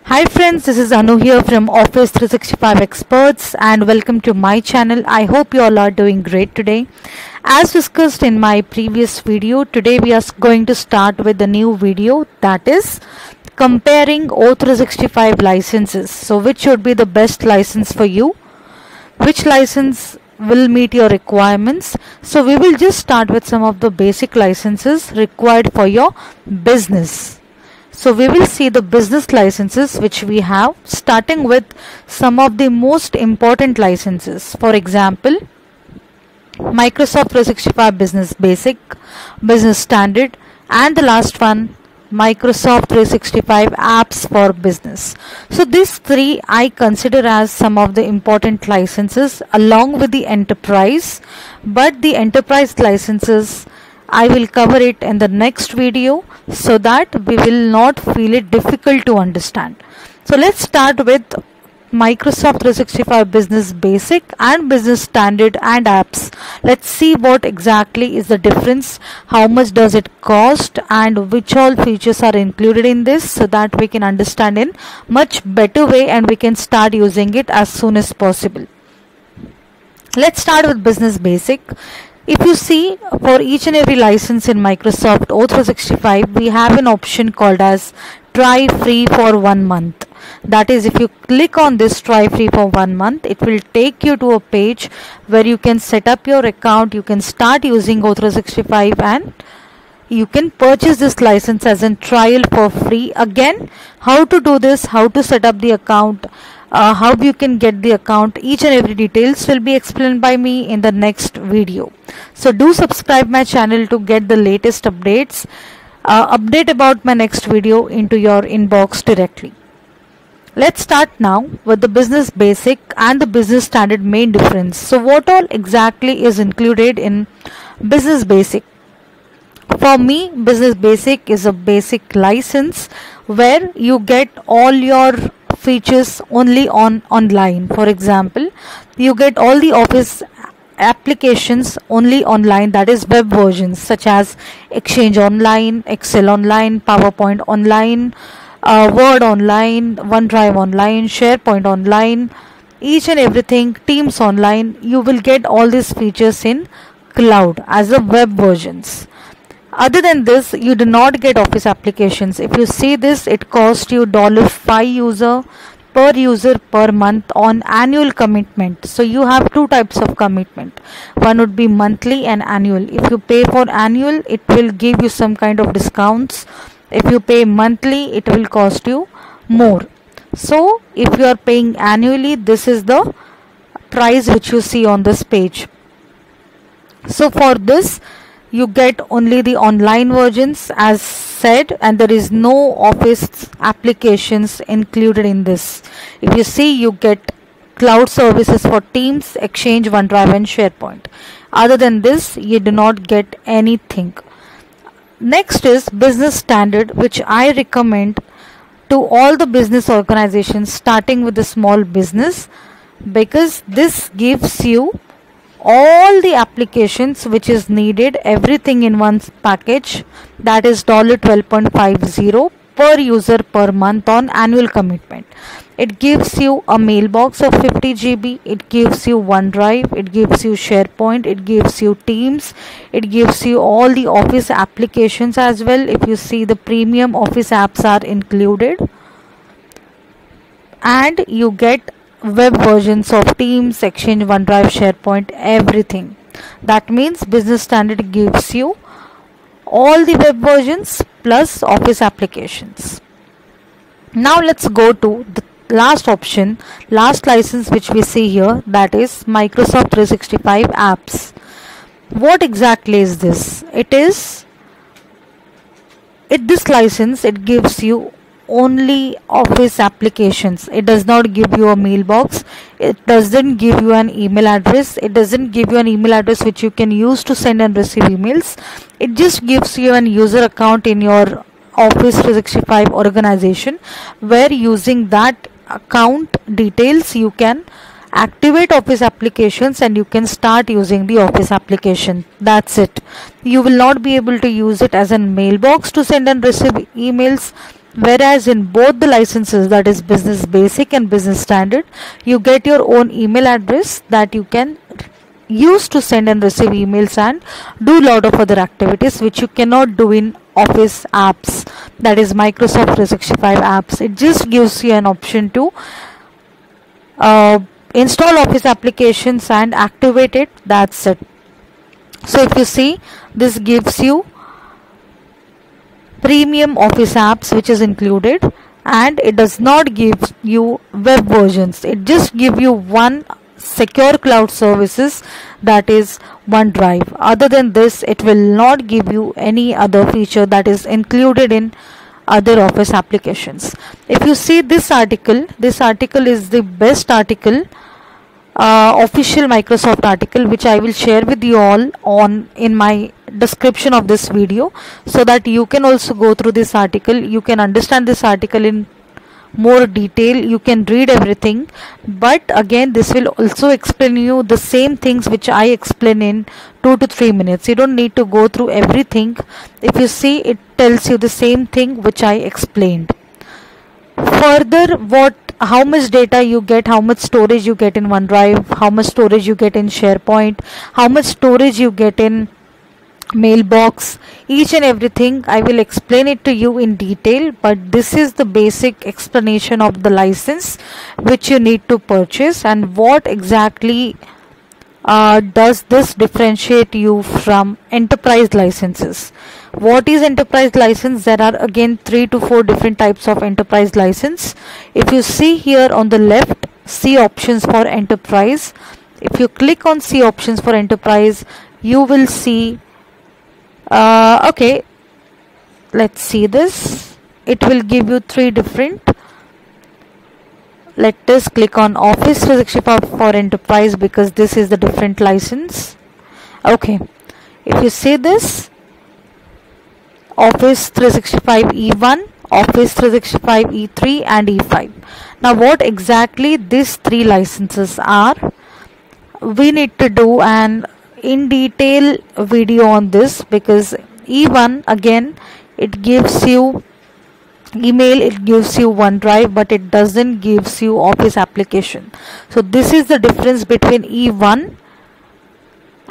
Hi friends, this is Anu here from Office 365 Experts and welcome to my channel. I hope you all are doing great today. As discussed in my previous video, today we are going to start with a new video, that is comparing O365 licenses. So which should be the best license for you? Which license will meet your requirements? So we will just start with some of the basic licenses required for your business. So we will see the business licenses which we have, starting with some of the most important licenses. For example, Microsoft 365 Business Basic, Business Standard, and the last one, Microsoft 365 Apps for Business. So these three I consider as some of the important licenses along with the enterprise, but the enterprise licenses I will cover it in the next video so that we will not feel it difficult to understand. So let's start with Microsoft 365 Business Basic and Business Standard and Apps. Let's see what exactly is the difference, how much does it cost, and which all features are included in this, so that we can understand in much better way and we can start using it as soon as possible. Let's start with Business Basic. If you see, for each and every license in Microsoft O365, we have an option called as try free for 1 month. That is, if you click on this try free for 1 month, it will take you to a page where you can set up your account, you can start using O365 and you can purchase this license as a trial for free. Again, how to do this, how to set up the account, how you can get the account, each and every details will be explained by me in the next video. So do subscribe my channel to get the latest updates, update about my next video into your inbox directly. Let's start now with the Business Basic and the Business Standard main difference. So what all exactly is included in Business Basic? For me, Business Basic is a basic license where you get all your features only online. For example, you get all the Office applications only online, that is web versions such as Exchange Online, Excel Online, PowerPoint Online, Word Online, OneDrive Online, SharePoint Online, each and everything, Teams Online. You will get all these features in cloud as a web versions. Other than this, you do not get Office applications. If you see this, it costs you $5 user per month on annual commitment. So you have two types of commitment. One would be monthly and annual. If you pay for annual, it will give you some kind of discounts. If you pay monthly, it will cost you more. So if you are paying annually, this is the price which you see on this page. So for this, you get only the online versions as said, and there is no Office applications included in this. If you see, you get cloud services for Teams, Exchange, OneDrive and SharePoint. Other than this, you do not get anything. Next is Business Standard, which I recommend to all the business organizations starting with the small business, because this gives you all the applications which is needed, everything in one package, that is $12.50 per user per month on annual commitment. It gives you a mailbox of 50 GB, it gives you OneDrive, it gives you SharePoint, it gives you Teams, it gives you all the Office applications as well. If you see, the premium Office apps are included, and you get web versions of Teams, Exchange, OneDrive, SharePoint, everything. That means Business Standard gives you all the web versions plus Office applications. Now let's go to the last option, last license which we see here, that is Microsoft 365 Apps. What exactly is this? This license, it gives you only Office applications. It does not give you a mailbox, it doesn't give you an email address, it doesn't give you an email address which you can use to send and receive emails. It just gives you an user account in your Office 365 organization, where using that account details you can activate Office applications and you can start using the Office application. That's it. You will not be able to use it as a mailbox to send and receive emails. Whereas in both the licenses, that is Business Basic and Business Standard, you get your own email address that you can use to send and receive emails and do a lot of other activities which you cannot do in Office apps, that is Microsoft 365 apps. It just gives you an option to install Office applications and activate it. That's it. So if you see, this gives you premium Office apps which is included, and it does not give you web versions. It just give you one secure cloud services, that is OneDrive. Other than this, it will not give you any other feature that is included in other Office applications. If you see this article is the best article, official Microsoft article, which I will share with you all in my description of this video, so that you can also go through this article. You can understand this article in more detail, you can read everything, but again this will also explain you the same things which I explain in 2 to 3 minutes. You don't need to go through everything. If you see, it tells you the same thing which I explained. Further, how much data you get, how much storage you get in OneDrive, how much storage you get in SharePoint, how much storage you get in Mailbox, each and everything I will explain it to you in detail, but this is the basic explanation of the license which you need to purchase, and what exactly does this differentiate you from enterprise licenses. What is enterprise license? There are again 3 to 4 different types of enterprise license. If you see here on the left, see options for enterprise. If you click on see options for enterprise, you will see okay, let's see this. It will give you 3 different. Let us click on Office 365 for Enterprise, because this is the different license. Okay, if you see this, Office 365 E1, Office 365 E3 and E5. Now what exactly these 3 licenses are, we need to do an in detail video on this, because E1, again, it gives you email, it gives you OneDrive, but it doesn't gives you Office application. So this is the difference between E1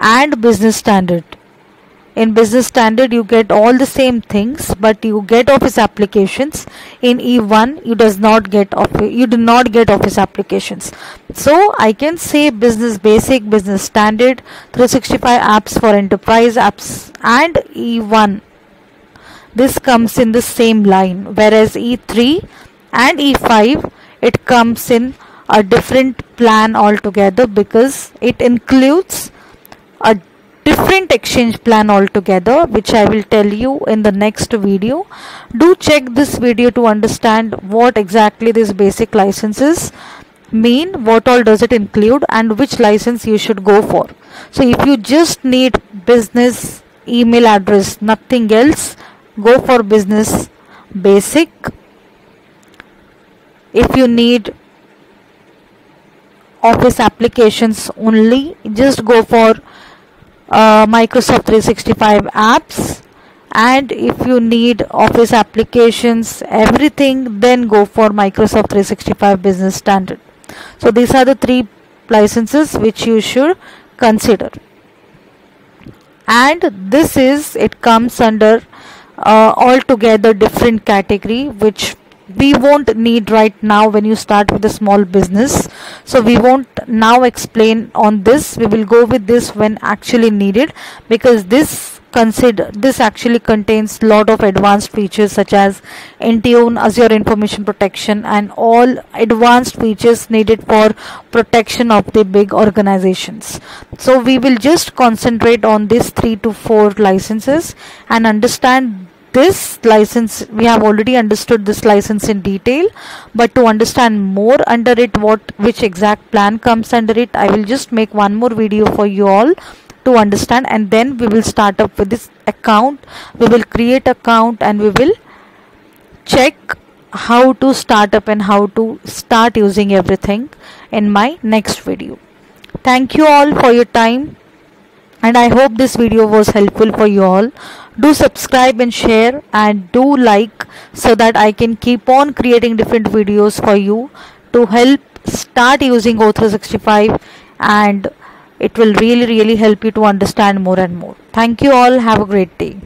and Business Standard. In Business Standard you get all the same things, but you get Office applications. In E1 you do not get Office applications. So I can say Business Basic, Business Standard, 365 apps for enterprise apps, and E1, this comes in the same line, whereas E3 and E5, it comes in a different plan altogether, because it includes a different exchange plan altogether, which I will tell you in the next video. Do check this video to understand what exactly these basic licenses mean, what all does it include, and which license you should go for. So if you just need business email address, nothing else, go for Business Basic. If you need Office applications only, just go for Microsoft 365 apps, and if you need Office applications, everything, then go for Microsoft 365 Business Standard. So these are the 3 licenses which you should consider, and it comes under altogether different category, which we won't need right now when you start with a small business. So we won't now explain on this. We will go with this when actually needed, because this actually contains lot of advanced features such as Intune, Azure Information Protection, and all advanced features needed for protection of the big organizations. So we will just concentrate on these 3 to 4 licenses and understand this license. We have already understood this license in detail, but to understand more under it, which exact plan comes under it, I will just make one more video for you all to understand, and then we will start up with this account. We will create account and we will check how to start up and how to start using everything in my next video. Thank you all for your time. and I hope this video was helpful for you all. Do subscribe and share, and do like, so that I can keep on creating different videos for you to help start using O365, and it will really help you to understand more and more. Thank you all. Have a great day.